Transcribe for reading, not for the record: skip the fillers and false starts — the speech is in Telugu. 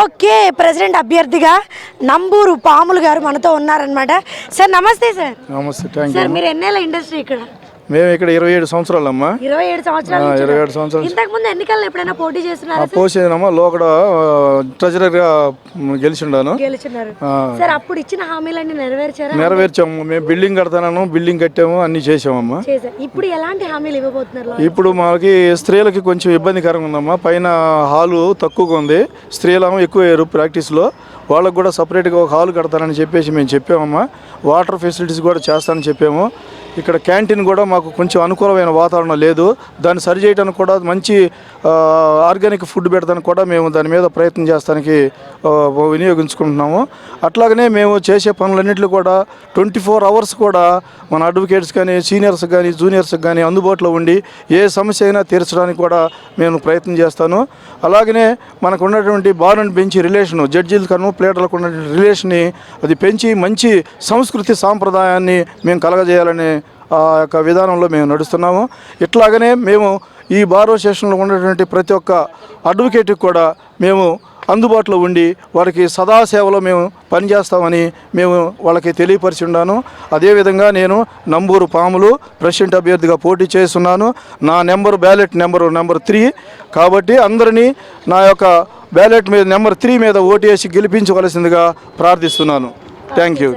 ఓకే, ప్రెసిడెంట్ అభ్యర్థిగా నంబూరు పాములు గారు మనతో ఉన్నారనమాట. సార్ నమస్తే. సార్ నమస్తే, థ్యాంక్ సార్ యూ. మీరు ఎన్నేళ్ళ ఇండస్ట్రీ ఇక్కడ? మేము ఇక్కడ 27 సంవత్సరాలమ్మా. 27 సంవత్సరాలు. 27 సంవత్సరాలు. ఇంతకు ముందు ఎన్నికల్లో ఎప్పుడైనా పోటీ చేస్తున్నారా? పోసేనమ్మా, లోకడ ట్రెజరర్గా గెలిచిండాను. సార్ అప్పుడు ఇచ్చిన హామీలన్నీ నెరవేర్చారా? నెరవేర్చాము. మేము బిల్డింగ్ కడతాను, బిల్డింగ్ కట్టాము, అన్ని చేసామమ్మా. ఇప్పుడు ఎలాంటి హామీలు ఇవ్వబోతున్నారు? ఇప్పుడు మనకి స్త్రీలకి కొంచెం ఇబ్బందికరంగా ఉందమ్మా. పైన హాలు తక్కువగా ఉంది, స్త్రీలేమో ఎక్కువ అయ్యారు ప్రాక్టీస్లో. వాళ్ళకు కూడా సపరేట్గా ఒక హాల్ కడతానని చెప్పేసి మేము చెప్పామమ్మా. వాటర్ ఫెసిలిటీస్ కూడా చేస్తానని చెప్పాము. ఇక్కడ క్యాంటీన్ కూడా మాకు కొంచెం అనుకూలమైన వాతావరణం లేదు. దాన్ని సరి చేయడానికి కూడా మంచి ఆర్గానిక్ ఫుడ్ పెడతానికి కూడా మేము దాని మీద ప్రయత్నం చేస్తానికి వినియోగించుకుంటున్నాము. అట్లాగనే మేము చేసే పనులన్నింటిలో కూడా 24 అవర్స్ కూడా మన అడ్వకేట్స్ కానీ, సీనియర్స్ కానీ, జూనియర్స్ కానీ అందుబాటులో ఉండి ఏ సమస్య అయినా తీర్చడానికి కూడా నేను ప్రయత్నం చేస్తాను. అలాగనే మనకు ఉన్నటువంటి బార్ అండ్ బెంచ్ రిలేషను, జడ్జీలకు ప్లేటర్లకు ఉన్నటువంటి రిలేషన్ని అది పెంచి మంచి సంస్కృతి సాంప్రదాయాన్ని మేము కలగజేయాలని ఆ యొక్క విధానంలో మేము నడుస్తున్నాము. ఇట్లాగనే మేము ఈ బార్ అసోసియేషన్లో ఉన్నటువంటి ప్రతి ఒక్క అడ్వకేట్కి కూడా మేము అందుబాటులో ఉండి వారికి సదాసేవలో మేము పనిచేస్తామని మేము వాళ్ళకి తెలియపరిచి ఉన్నాను. అదేవిధంగా నేను నంబూరు పాములు ప్రెసిడెంట్ అభ్యర్థిగా పోటీ చేస్తున్నాను. నా బ్యాలెట్ నెంబర్ 3 కాబట్టి అందరినీ నా యొక్క బ్యాలెట్ మీద నెంబర్ 3 మీద ఓటు వేసి గెలిపించవలసిందిగా ప్రార్థిస్తున్నాను. Thank you.